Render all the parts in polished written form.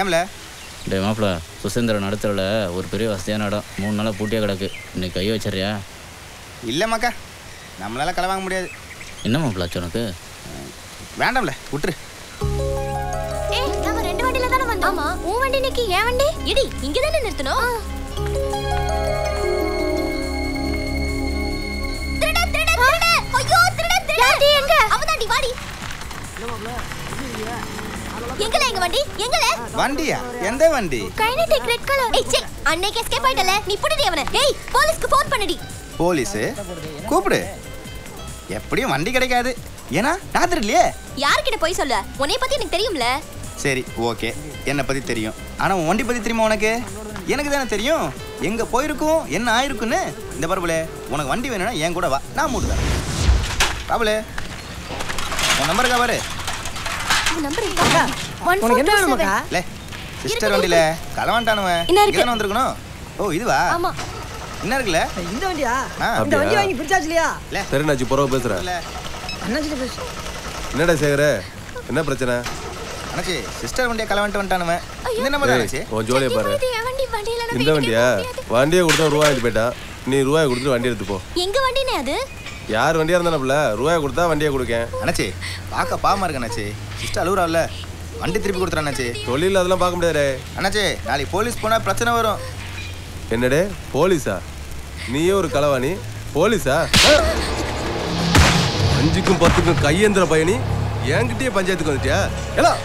ஏம்ல? டே மாப்பிள்ள, சுசேந்திர நடுத்தரில் ஒரு பெரிய வசதியான இடம் 3 நாளாக பூட்டியாக கிடக்கு. இன்னைக்கு கையை வச்சிடறியா? இல்லைம்மாக்கா, நம்மளால களை வாங்க முடியாது. என்ன மாப்பிள்ள ஆச்சு உனக்கு? வேண்டாம்ல, விட்டுரு. நம்ம 2 வண்டியில தானே வந்தோம். ஆமா, உன் வண்டி நிக்கி, என் வண்டி இடி இங்க தானே நிறுத்தணும். திருட திருட திருட, ஐயோ திருட திருட. யாடி எங்க? அவதாடி வாடி. எங்கல எங்க வண்டி? எங்கல வண்டியா? எந்த வண்டி? Kinetic red colour. ஏய் சே, அன்னைக்கு எஸ்கேப் ஆயிட்டல. நீ புடிடி அவனை. ஏய் போலீஸ்க்கு ஃபோன் பண்ணுடி. போலீஸ் கூப்பிடு. எப்படியும் வண்டி கிடைக்காது. ஏனா நான் தெரியலையே. யார்கிட்ட போய் சொல்ல? உன்னை பத்தி எனக்கு தெரியும்ல. சரி ஓகே, என்னை பத்தி தெரியும். ஆனா உன் வண்டி பத்தி தெரியுமா உனக்கு? எனக்கு தானே தெரியும். எங்க போயிருக்கும், என்ன ஆயிருக்குன்னு. இந்த பரபுலே, உனக்கு வண்டி வேணும்னா என் கூட வா, நான் மூட்டு தரேன். பாபுலே, உன் நம்பருக்கா பாரு. நம்பர் இருக்கா? 1427. லே, சிஸ்டர் வண்டியில களவாண்டானவன் இங்க தான வந்திருக்கணும். ஓ இதுவா? ஆமா. என்ன இருக்குல? இந்த வண்டியா? இந்த வண்டி வாங்கி பிரிச்சாச்சு இல்லையா? தெரிஞ்சாச்சு, போறவ பேசுறேன். அண்ணாச்சிட்ட பேசு. என்னடா சேகர, என்ன பிரச்சனை? அண்ணாச்சி, சிஸ்டர் வண்டியை களவாண்டு வந்துட்டானுவன். இந்த நம்பர் அண்ணாச்சி. உன் ஜோலியை பாரு. வண்டியில இந்த வண்டியா? வண்டியை கொடுத்தா ரூபாய் எடுத்து போயிட்டா. நீ ரூபாய் கொடுத்து வண்டி எடுத்து போ. எங்க வண்டினே அது? யார் வண்டியா இருந்தானப்ல, ரூபாய் கொடுத்தா வண்டியை கொடுக்கேன். அண்ணாச்சி, பார்க்க பாவமா இருக்கு அண்ணாச்சி. சிஸ்டர் அழுவுறாள்ல, வண்டி திருப்பி கொடுத்துறேன் அண்ணாச்சி. தொழில் அதெல்லாம் பார்க்க முடியாது அண்ணாச்சி. நாளைக்கு போலீஸ் போனா பிரச்சனை வரும். என்னடே போலீஸா? நீயே ஒரு களவாணி, போலீஸா? 5க்கும் 10க்கும் கையேந்திர பயணி என்கிட்டயே பஞ்சாயத்துக்கு வந்துட்டியா? எல்லாம்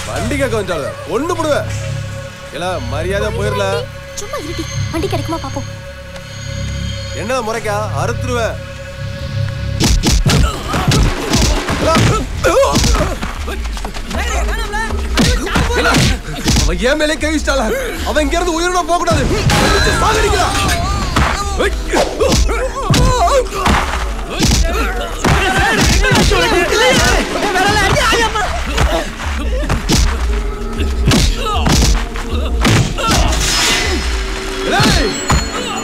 வண்டி கேட்க வந்துட்டாங்க, ஒண்ணு போடுவேன். எல்லாம் மரியாதை போயிடல. சும்மா இருடி, வண்டி கிடைக்குமா பாப்போம். என்ன முறைக்கா? அறுத்துருவேன். அவன் ஏன் மேலே கை வச்சிட்டாள? அவன் இங்க இருந்து உயிரோட போக கூடாது.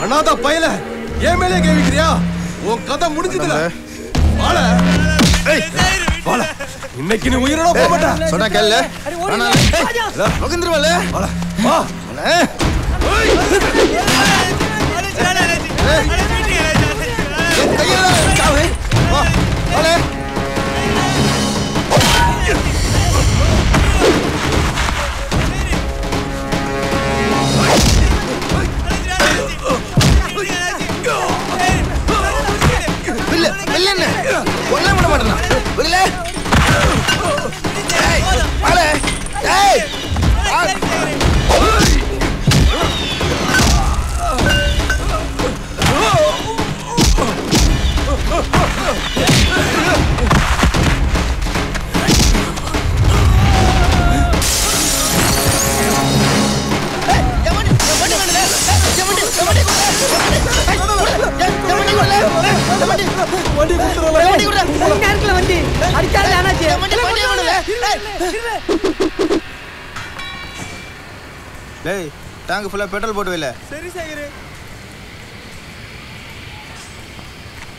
அண்ணாதா பயல, ஏன் மேலே கை வைக்கிறியா? உன் கதை முடிஞ்சதுல. இன்னைக்கு நீ உயிரோட போக மாட்டா. சொன்னா கேளு. மகந்திரவல வா. டேய், டாங்க் ஃபுல்லா பெட்ரோல் போட்டு வைல. சரி சேகரே.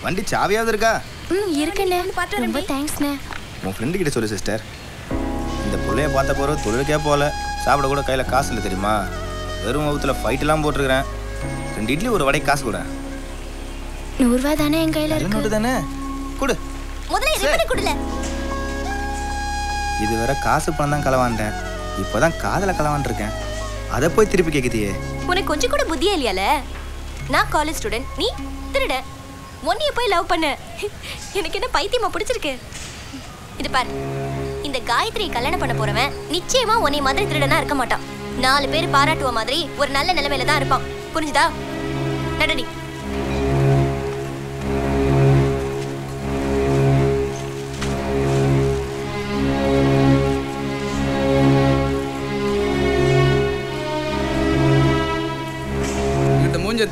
வண்டி சாவியாவது இருக்கா? இருக்குண்ணே. ரொம்ப தேங்க்ஸ்ண்ணே. உன் ஃப்ரெண்டு கிட்ட சொல்லு சிஸ்டர். இந்த புள்ளைய பார்த்த போற தொழிலுக்கே போல, சாப்பிட கூட கையில காசு இல்லை தெரியுமா? வெறும் வகுத்துல ஃபைட் எல்லாம் போட்டுருக்கிறேன். 2 இட்லி ஒரு வடை காசு கூட. 100 ரூபாய் தானே என் கையில இருக்கு. 200 தானே? குடு. முதல்ல ரிப்பனை குடுல. இது வேற காசு பணம் தான் களவாண்டேன். இப்போதான் காதல களவாண்டிருக்கேன். அதை போய் திருப்பி கேக்குதியே. உனக்கு கொஞ்சம் கூட புத்தியே இல்லையால? நான் காலேஜ் ஸ்டூடெண்ட், நீ திருட. ஒன்னிய போய் லவ் பண்ண. எனக்கு என்ன பைத்தியமா பிடிச்சிருக்கு? இது பாரு, இந்த காயத்ரியை கல்யாணம் பண்ண போறவன் நிச்சயமா உன்னை மாதிரி திருடனா இருக்க மாட்டான். 4 பேர் பாராட்டுவ மாதிரி ஒரு நல்ல நிலைமையில தான் இருப்பான். புரிஞ்சுதா? நடடி.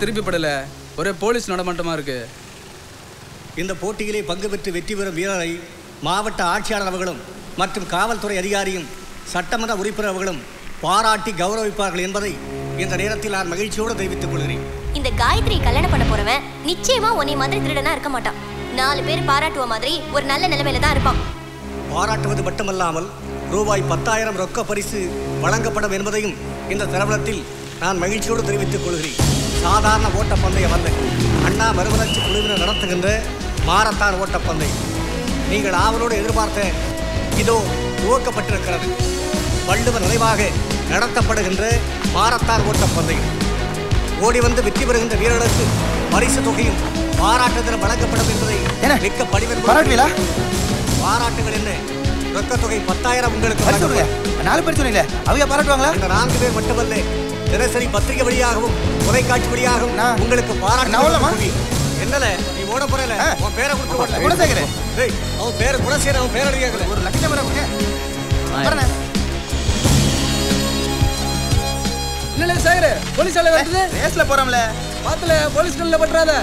திருப்பி படல, ஒரே போலீஸ் நடமாட்டமா இருக்கு. இந்த போட்டியிலே பங்கு பெற்று வெற்றி பெறும் வீரரை மாவட்ட ஆட்சியாளர் அவர்களும் மற்றும் காவல்துறை அதிகாரியும் சட்டமன்ற உறுப்பினர் அவர்களும் பாராட்டி கௌரவிப்பார்கள் என்பதை இந்த நேரத்தில் நான் மகிழ்ச்சியோடு தெரிவித்துக் கொள்கிறேன். இந்த காயத்ரி கல்யாணம் பண்ண போறவன் நிச்சயமா உன்னை மாதிரி திருடனா இருக்க மாட்டான். 4 பேர் பாராட்டுவ மாதிரி ஒரு நல்ல நிலைமையில தான் இருப்பான். பாராட்டுவது மட்டுமல்லாமல் ரூபாய் 10,000 ரொக்க பரிசு வழங்கப்படும் என்பதையும் இந்த தருணத்தில் நான் மகிழ்ச்சியோடு தெரிவித்துக் கொள்கிறேன். சாதாரண ஓட்டப்பந்தயம் அல்ல, அண்ணா மறுமலர்ச்சி குழுவினர் நடத்துகின்ற மாரத்தான் ஓட்டப்பந்தயம். நீங்கள் ஆவலோடு எதிர்பார்த்த இதோ துவக்கப்பட்டிருக்கிறது. வள்ளுவர் நினைவாக நடத்தப்படுகின்ற மாரத்தான் ஓட்டப்பந்தயம். ஓடி வந்து வெற்றி பெறுகின்ற வீரர்களுக்கு பரிசு தொகையும் பாராட்டுதல் வழங்கப்படும் என்பதை மிக்க பாராட்டுவீங்களா? பாராட்டுகள் என்ன, ரொக்க தொகை 10,000 உங்களுக்கு 4 பேர் சொன்னீங்களே, அவங்க பாராட்டுவாங்களா? இந்த 4 பேர் மட்டுமல்ல, தினசரி பத்திரிகை வழியாகவும் தொலைக்காட்சி வழியாகவும் உங்களுக்கு பாராட்டு. என்னல நீ ஓட போறல, உன் பேரை கொடுத்து குணசேகரன். டேய், அவன் பேரு குணசேகரன், அவன் பேர் அடிக்கல. ஒரு லட்சம் பேர் அவங்க. இல்ல சேகர், போலீஸ் ஆள வருது. ரேஸ்ல போறோம்ல, பாத்துல போலீஸ் கல்ல பண்றாத.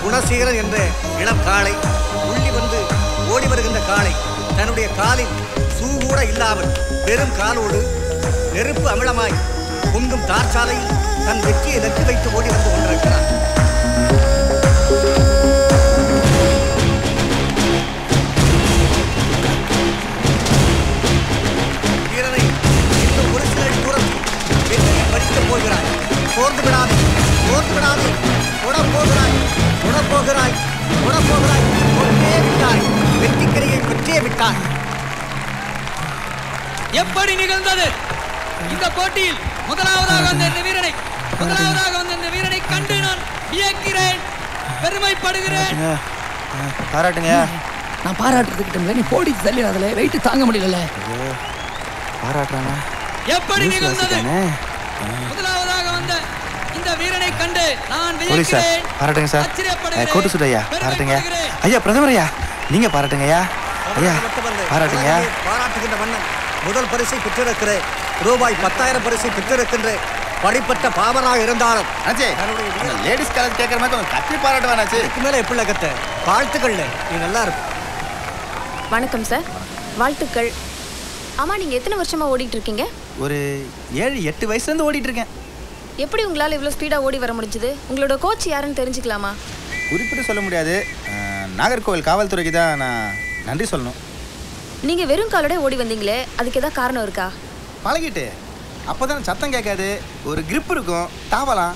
குணசேகரன் என்ற இளம் காளை உள்ளி வந்து ஓடி வருகின்ற காளை தன்னுடைய காலில் சூ கூட இல்லாமல் பெரும் காலோடு நெருப்பு அமிலமாய் பொங்கும் தார்ச்சாலையில் தன் வெற்றியை லட்சி வைத்து ஓடி வந்து கொண்டிருக்கிறார். வீரனை இன்னும் ஒரு சில தூரத்தில் வெற்றியை படிக்கப் போகிறாய். சோர்ந்து விடாதே, சோர்ந்து விடாதே. உடப்போகிறாய், உடப்போகிறாய், உடப்போகிறாய். கொற்றே விட்டாய், வெற்றிக்கரையை கொற்றே விட்டாய். எப்படி நிகழ்ந்தது இந்த போட்டியில்? முதலாவதாக வந்த இந்த வீரனை கண்டு நான் வியக்கிறேன், பெருமைப்படுகிறேன். பாராட்டுங்க. நான் பாராட்டுறதுக்கிட்ட நீ போடி தள்ளி அதுல வெயிட் தாங்க முடியல. பாராட்டுறாங்க. எப்படி நிகழ்ந்தது? முதலாவதாக வந்த இந்த வீரனை கண்டு நான் வியக்கிறேன். பாராட்டுங்க சார். கோட்டு சுட ஐயா, பாராட்டுங்க. ஐயா பிரதமர் ஐயா, நீங்க பாராட்டுங்க ஐயா. ஐயா பாராட்டுங்க. பாராட்டுகின்ற மன்னன் முதல் பரிசை பெற்றிருக்கிற ரூபாய் 10,000 பரிசை பெற்றிருக்கின்ற படிப்பட்ட பாவனாக இருந்தாலும் லேடிஸ் காலேஜ் கேட்கற மாதிரி கொஞ்சம் கத்தி பாராட்டு வேணாச்சு. இதுக்கு மேல எப்படி கத்த வாழ்த்துக்கள், நீ நல்லா இருக்கும். வணக்கம் சார், வாழ்த்துக்கள். ஆமா, நீங்க எத்தனை வருஷமா ஓடிட்டு இருக்கீங்க? ஒரு 7-8 வயசுல இருந்து ஓடிட்டு இருக்கேன். எப்படி உங்களால இவ்வளவு ஸ்பீடா ஓடி வர முடிஞ்சது? உங்களோட கோச் யாருன்னு தெரிஞ்சுக்கலாமா? குறிப்பிட்டு சொல்ல முடியாது. நாகர்கோவில் காவல்துறைக்கு தான் நான் நன்றி சொல்லணும். நீங்க வெறும் காலோட ஓடி வந்தீங்களே, அதுக்கு ஏதாவது காரணம் இருக்கா? பழகிட்டு அப்போதான் சத்தம் கேட்காது, ஒரு கிரிப் இருக்கும், தாவலாம்.